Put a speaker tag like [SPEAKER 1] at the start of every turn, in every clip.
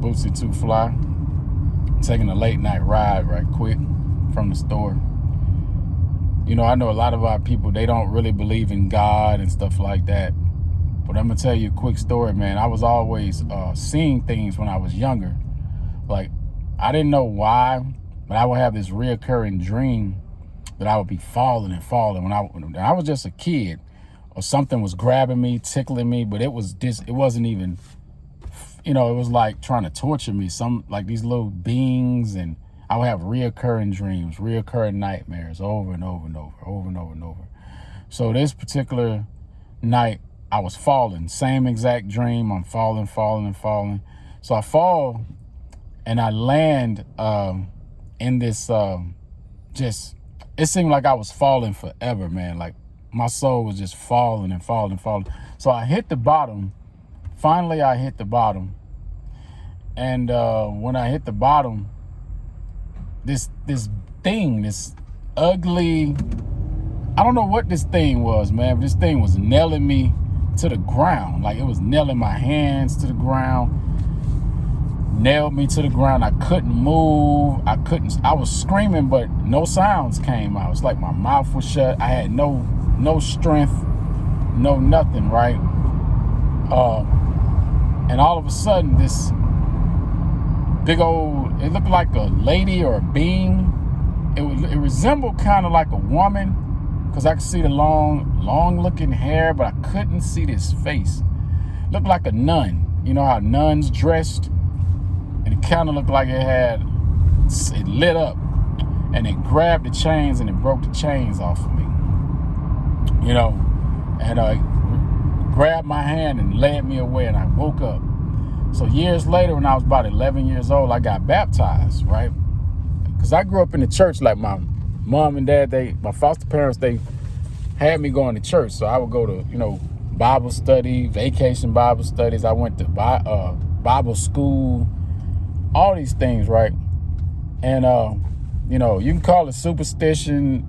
[SPEAKER 1] Bootsy Too Fly, taking a late night ride right quick from the store. You know, I know a lot of our people, they don't really believe in God and stuff like that. But I'm going to tell you a quick story, man. I was always seeing things when I was younger. Like, I didn't know why, but I would have this reoccurring dream that I would be falling and falling when I was just a kid, or something was grabbing me, tickling me, but it wasn't even, it was like trying to torture me. Some, like these little beings, and I would have reoccurring dreams, reoccurring nightmares over and over and over, over and over and over. So this particular night, I was falling, same exact dream. I'm falling. So I fall and I land in this, it seemed like I was falling forever, man. Like my soul was just falling and falling. So I hit the bottom. Finally, I hit the bottom. And when I hit the bottom, this thing, this ugly, I don't know what this thing was, man, but this thing was nailing me to the ground. Like it was nailing my hands to the ground, nailed me to the ground. I couldn't move. I was screaming, but no sounds came out. It's like my mouth was shut. I had no strength, no nothing, right? And all of a sudden, this big old, it looked like a lady or a being. It resembled kind of like a woman, because I could see the long looking hair, but I couldn't see this face. It looked like a nun. You know how nuns dressed? And it kind of looked like it lit up, and it grabbed the chains and it broke the chains off of me. And grabbed my hand and led me away, and I woke up. So years later, when I was about 11 years old, I got baptized, right? Because I grew up in the church. Like my mom and dad, my foster parents, they had me going to church. So I would go to, Bible study, vacation Bible studies. I went to Bible school, all these things, right? And, you can call it superstition.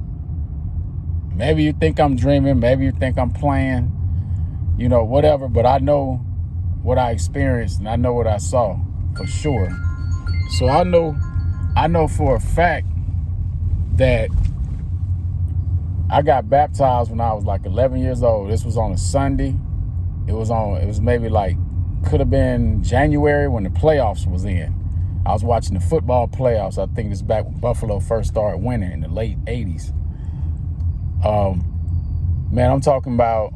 [SPEAKER 1] Maybe you think I'm dreaming. Maybe you think I'm playing, whatever. But I know what I experienced, and I know what I saw for sure. So I know for a fact that I got baptized when I was like 11 years old. This was on a Sunday. It was maybe like, could have been January when the playoffs was in. I was watching the football playoffs. I think it's back when Buffalo first started winning in the late 80s. Man, I'm talking about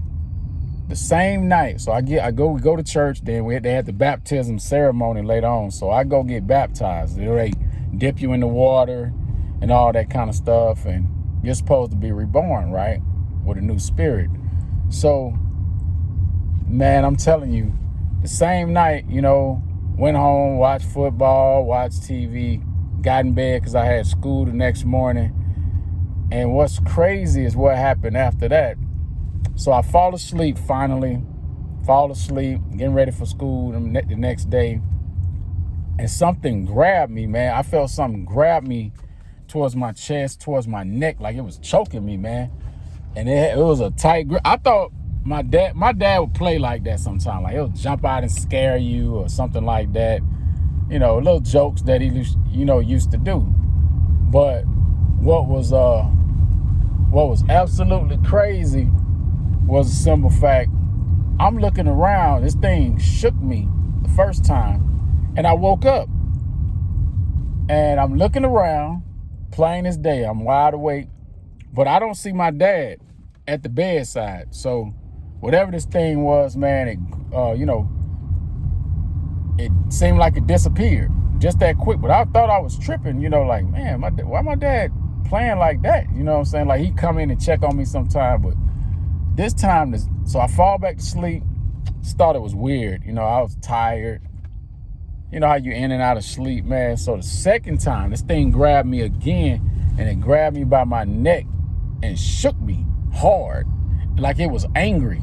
[SPEAKER 1] the same night. So we go to church. Then they had the baptism ceremony later on. So I go get baptized. They dip you in the water and all that kind of stuff. And you're supposed to be reborn, right? With a new spirit. So, man, I'm telling you, the same night, went home, watched football, watched TV, got in bed because I had school the next morning. And what's crazy is what happened after that. So I fall asleep, getting ready for school the next day. And something grabbed me, man. I felt something grab me towards my chest, towards my neck, like it was choking me, man. And it was a tight grip. I thought my dad would play like that sometimes. Like he'll jump out and scare you or something like that. Little jokes that he, used to do. But what was absolutely crazy was a simple fact. I'm looking around. This thing shook me the first time, and I woke up. And I'm looking around, plain as day. I'm wide awake, but I don't see my dad at the bedside. So whatever this thing was, man, it seemed like it disappeared just that quick. But I thought I was tripping, like, man, why my dad playing like that? You know what I'm saying? Like, he'd come in and check on me sometime, but this time, so I fall back to sleep. Just thought it was weird. I was tired. You know how you in and out of sleep, man. So the second time, this thing grabbed me again, and it grabbed me by my neck and shook me hard, like it was angry.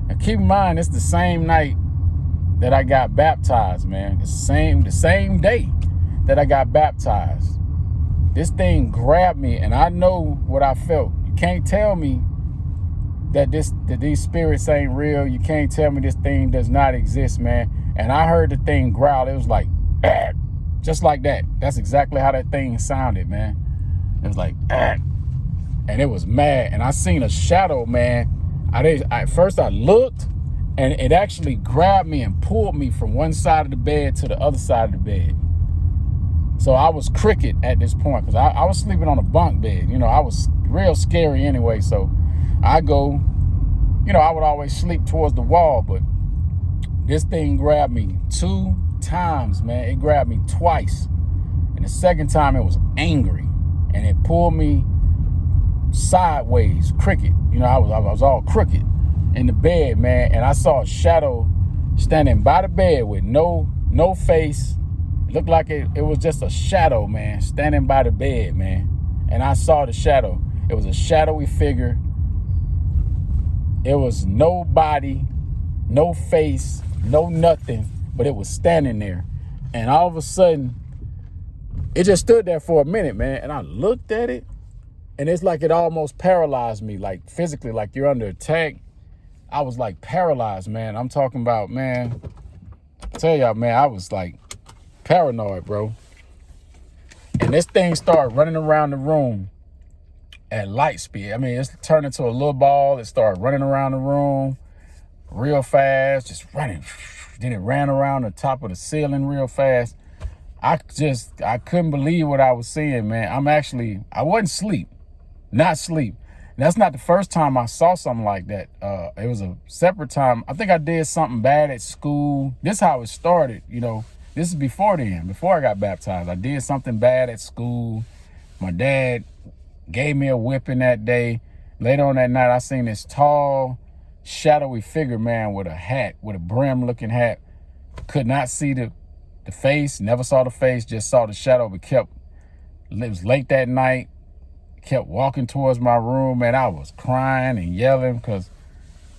[SPEAKER 1] And keep in mind, it's the same night that I got baptized, man. The same day that I got baptized. This thing grabbed me, and I know what I felt. You can't tell me that these spirits ain't real. You can't tell me this thing does not exist, man. And I heard the thing growl. It was like Just like that. That's exactly how that thing sounded, man. It was like, and it was mad. And I seen a shadow, man. At first I looked, and it actually grabbed me and pulled me from one side of the bed to the other side of the bed. So I was crooked at this point, because I was sleeping on a bunk bed. You know, I was real scary anyway. So I go, you know, I would always sleep towards the wall, but this thing grabbed me 2 times, man. It grabbed me twice. And the second time it was angry, and it pulled me sideways, crooked. You know, I was all crooked in the bed, man. And I saw a shadow standing by the bed with no face. It looked like it was just a shadow, man, standing by the bed, man. And I saw the shadow. It was a shadowy figure. It was no body, no face, no nothing, but it was standing there. And all of a sudden, it just stood there for a minute, man. And I looked at it, and it's like it almost paralyzed me, like physically, like you're under attack. I was like paralyzed, man. I'm talking about, man, I tell y'all, man, I was like paranoid, bro. And this thing started running around the room at light speed. I mean, it's turned into a little ball. It started running around the room real fast, just running. Then it ran around the top of the ceiling real fast. I couldn't believe what I was seeing, man. I wasn't asleep, not sleep. And that's not the first time I saw something like that. It was a separate time. I think I did something bad at school. This is how it started, you know. This is before then, before I got baptized. I did something bad at school. My dad gave me a whipping that day. Later on that night, I seen this tall, shadowy figure, man, with a hat, with a brim-looking hat. Could not see the face, never saw the face, just saw the shadow, but it was late that night, kept walking towards my room, and I was crying and yelling because,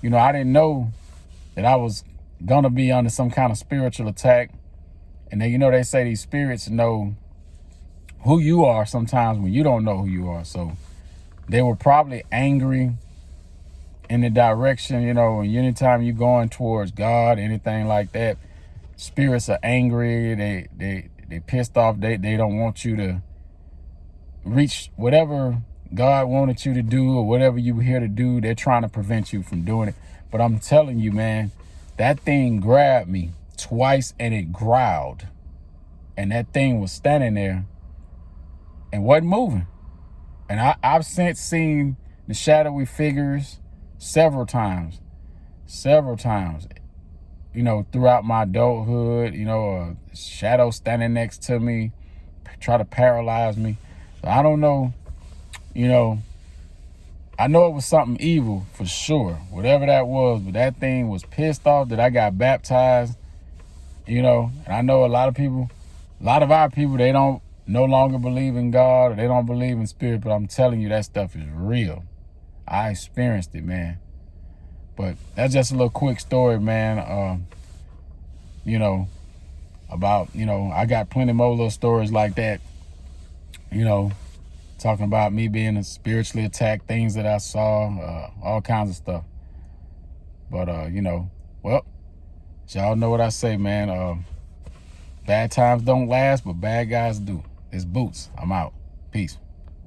[SPEAKER 1] you know, I didn't know that I was gonna be under some kind of spiritual attack. And then, you know, they say these spirits know who you are sometimes when you don't know who you are. So they were probably angry in the direction, you know, and anytime you're going towards God, anything like that, spirits are angry, they pissed off, they don't want you to reach whatever God wanted you to do or whatever you were here to do. They're trying to prevent you from doing it. But I'm telling you, man, that thing grabbed me twice and it growled. And that thing was standing there and wasn't moving. And I've since seen the shadowy figures several times, you know, throughout my adulthood, you know, a shadow standing next to me, try to paralyze me. So I don't know, you know, I know it was something evil for sure, whatever that was, but that thing was pissed off that I got baptized, you know. And I know a lot of our people, they don't no longer believe in God, or they don't believe in spirit, but I'm telling you, that stuff is real. I experienced it, man. But that's just a little quick story, man. You know, about, you know, I got plenty more little stories like that, you know, talking about me being spiritually attacked, things that I saw, all kinds of stuff. But, you know, well, y'all know what I say, man. Bad times don't last, but bad guys do. It's Boots. I'm out. Peace.